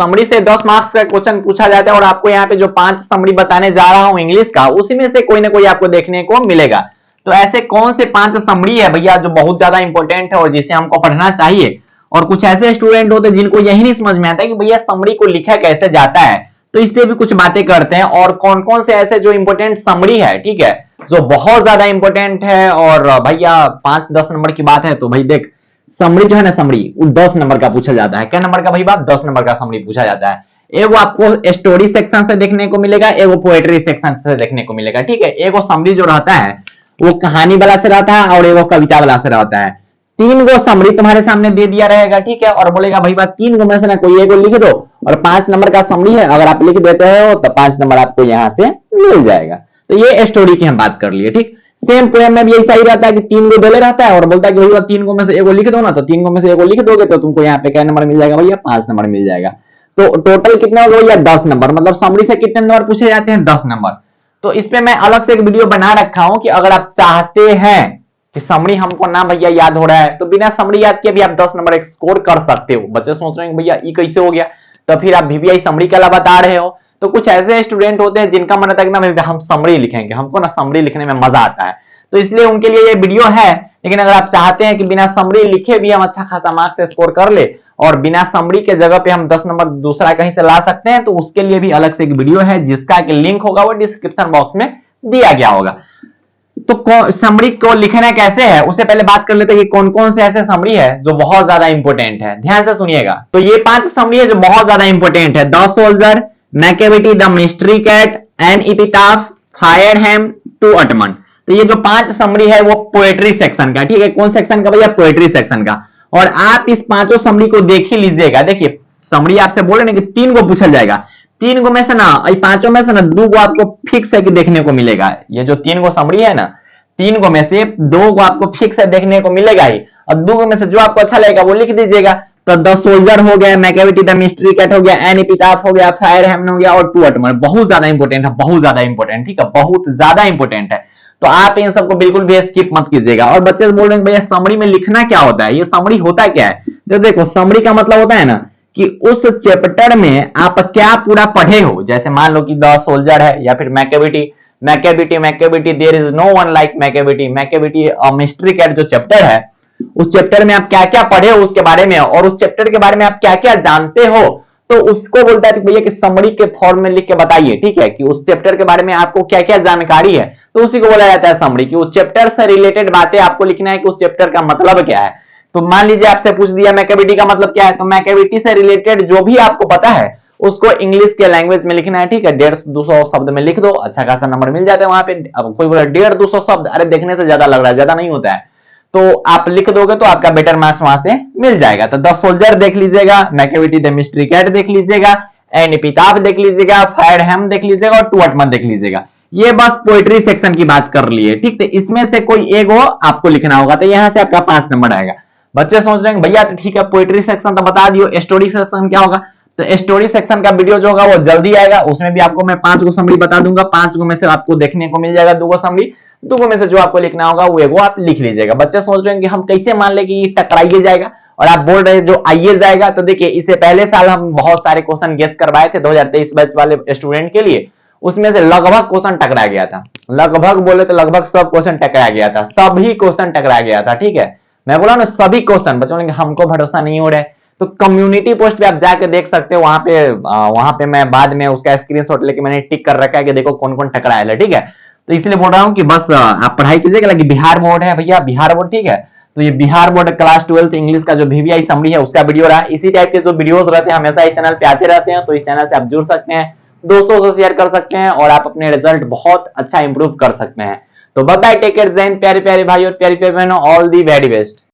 Summary से 10 marks का question पूछा जाता है और आपको यहाँ पे जो 5 समरी बताने जा रहा हूं इंग्लिश का, उसी में से कोई ना कोई आपको देखने को मिलेगा। तो ऐसे कौन से 5 समरी है भैया जो बहुत ज्यादा इंपॉर्टेंट है और जिसे हमको पढ़ना चाहिए। और कुछ ऐसे स्टूडेंट होते हैं जिनको यही नहीं समझ में आता कि भैया समरी को लिखा कैसे जाता है, तो इस पे भी कुछ बातें करते हैं। और कौन कौन से ऐसे जो इंपॉर्टेंट समरी है, ठीक है, जो बहुत ज्यादा इंपॉर्टेंट है। और भैया 5-10 नंबर की बात है तो भाई देख, समरी जो है ना, समरी 10 नंबर का पूछा जाता है। क्या नंबर का भाई बात? 10 नंबर का समरी पूछा जाता है। एगो आपको स्टोरी सेक्शन से देखने को मिलेगा, एगो पोएट्री सेक्शन से देखने को मिलेगा, ठीक है। एगो समरी जो रहता है वो कहानी वाला से रहता है और एगो कविता वाला से रहता है। 3 गो समरी तुम्हारे सामने दे दिया रहेगा, ठीक है, और बोलेगा भाई बात 3 गो में से ना कोई एगो लिख दो और 5 नंबर का समरी है, अगर आप लिख देते हो तो 5 नंबर आपको यहां से मिल जाएगा। तो ये स्टोरी की हम बात कर लिए, ठीक। सेम पोएम में भी ऐसा ही रहता है कि 3 गो दे रहता है और बोलता है कि भैया 3 गो में से एगो लिख दो ना, तो 3 गो में से एगो लिख दोगे तो तुमको यहाँ पे क्या नंबर मिल जाएगा भैया? 5 नंबर मिल जाएगा। तो टोटल कितना हो गया? 10 नंबर। मतलब समरी से कितने नंबर पूछे जाते हैं? 10 नंबर। तो इस पे मैं अलग से एक वीडियो बना रखा हूं कि अगर आप चाहते हैं कि समरी हमको ना भैया याद हो रहा है तो बिना समरी याद किए भी आप 10 नंबर स्कोर कर सकते हो। बच्चे सोच रहे हैं भैया ये कैसे हो गया, तो फिर आप वीवीआई समरी का बता रहे हो। तो कुछ ऐसे स्टूडेंट होते हैं जिनका मन होता है कि ना हम समरी लिखेंगे, हमको ना समरी लिखने में मजा आता है, तो इसलिए उनके लिए ये वीडियो है। लेकिन अगर आप चाहते हैं कि बिना समरी लिखे भी हम अच्छा खासा मार्क्स स्कोर कर ले और बिना समरी के जगह पे हम 10 नंबर दूसरा कहीं से ला सकते हैं, तो उसके लिए भी अलग से एक वीडियो है जिसका कि लिंक होगा वो डिस्क्रिप्शन बॉक्स में दिया गया होगा। तो समरी को लिखना कैसे है उससे पहले बात कर लेते हैं कि कौन कौन से ऐसे समरी है जो बहुत ज्यादा इंपॉर्टेंट है। ध्यान से सुनिएगा। तो ये 5 समरी है जो बहुत ज्यादा इंपॉर्टेंट है। The soldier, Macavity, the mystery cat, an epitaph, फायरहैम, टू अटमन। तो ये जो 5 समरी है वो पोएट्री सेक्शन का, ठीक है। कौन सेक्शन का भैया? पोएट्री सेक्शन का। और आप इस 5 समरी को देख ही लीजिएगा। देखिए समरी आपसे बोले ना कि 3 को पूछा जाएगा, 3 गो में से ना 5 में से ना 2 गो आपको फिक्स है कि देखने को मिलेगा। ये जो 3 गो समरी है ना, 3 गो में से 2 गो आपको फिक्स है देखने को मिलेगा ही, और 2 गो में से जो आपको अच्छा लगेगा वो लिख दीजिएगा। तो द सोल्जर हो गया, मैकेविटी द मिस्ट्री कैट हो गया, एन एपिटाफ हो गया, फायरहैम हो गया और टू अटमन। बहुत ज्यादा इंपॉर्टेंट है, बहुत ज्यादा इंपॉर्टेंट, ठीक है, बहुत ज्यादा इंपॉर्टेंट है। तो आप इन सबको बिल्कुल भी स्किप मत कीजिएगा। और बच्चे बोल रहे हैं भैया समरी में लिखना क्या होता है, ये समरी होता क्या है? तो देखो समरी का मतलब होता है ना कि उस चैप्टर में आप क्या पूरा पढ़े हो। जैसे मान लो कि द सोल्जर है या फिर Macavity, Macavity Macavity there is no one like Macavity, Macavity mystery cat जो चैप्टर है उस चैप्टर में आप क्या क्या पढ़े हो उसके बारे में, और उस चैप्टर के बारे में आप क्या क्या जानते हो, तो उसको बोलता है भैया कि समरी के फॉर्म में लिख के बताइए, ठीक है, कि उस चैप्टर के बारे में आपको क्या क्या जानकारी है। तो उसी को बोला जाता है समरी, कि उस चैप्टर से रिलेटेड बातें आपको लिखना है कि उस चैप्टर का मतलब क्या है। तो मान लीजिए आपसे पूछ दिया मैकेविटी का मतलब क्या है, तो मैकेविटी से रिलेटेड जो भी आपको पता है उसको इंग्लिश के लैंग्वेज में लिखना है, ठीक है। 150-200 शब्द में लिख दो, अच्छा खासा नंबर मिल जाता है वहां पे। अब कोई बोला 150-200 शब्द, अरे देखने से ज्यादा लग रहा है, ज्यादा नहीं होता है, तो आप लिख दोगे तो आपका बेटर मार्क्स वहां से मिल जाएगा। तो द सोल्जर देख लीजिएगा, मैकेविटी द मिस्ट्री कैट देख लीजिएगा, एन एपिटाफ देख लीजिएगा, फायरहैम देख लीजिएगा और टू अटमन देख लीजिएगा। ये बस पोएट्री सेक्शन की बात कर लिए, ठीक। तो इसमें से कोई एक हो आपको लिखना होगा, तो यहां से आपका 5 नंबर आएगा। बच्चे सोच रहे हैं भैया ठीक है पोएट्री सेक्शन तो बता दियो, स्टोरी सेक्शन क्या होगा? तो स्टोरी सेक्शन का वीडियो जो होगा वो जल्दी आएगा, उसमें भी आपको मैं 5 गो समरी बता दूंगा। 5 गो में से आपको देखने को मिल जाएगा 2 गो समरी, 2 गो में से जो आपको लिखना होगा वो एगो आप लिख लीजिएगा। बच्चे सोच रहे हैं कि हम कैसे मान ले कि टकराइए जाएगा, और आप बोल रहे हैं जो आइए जाएगा। तो देखिए इससे पहले साल हम बहुत सारे क्वेश्चन गेस करवाए थे 2023 बैच वाले स्टूडेंट के लिए, उसमें से लगभग क्वेश्चन टकरा गया था। लगभग बोले तो लगभग सब क्वेश्चन टकरा गया था, सभी क्वेश्चन टकरा गया था, ठीक है। मैं बोला ना सभी क्वेश्चन। बच्चों बोलेंगे हमको भरोसा नहीं हो रहा है, तो कम्युनिटी पोस्ट पे आप जाके देख सकते हो। वहां पे मैं बाद में उसका स्क्रीनशॉट लेके मैंने टिक कर रखा है कि देखो कौन कौन टकराया है, ठीक है। तो इसलिए बोल रहा हूं कि बस आप पढ़ाई कीजिएगा कि बिहार बोर्ड है भैया, बिहार बोर्ड, ठीक है। तो ये बिहार बोर्ड क्लास 12 इंग्लिश का जो वीवीआई समरी है उसका वीडियो रहा। इसी टाइप के जो वीडियोस रहते हैं हमेशा इस चैनल पे आते रहते हैं, तो इस चैनल से आप जुड़ सकते हैं, दोस्तों से शेयर कर सकते हैं और आप अपने रिजल्ट बहुत अच्छा इंप्रूव कर सकते हैं। तो बाय बाय, टेक केयर, जय हिंद प्यारे प्यारे भाई और प्यारी प्यारी बहनों, ऑल दी वेरी बेस्ट।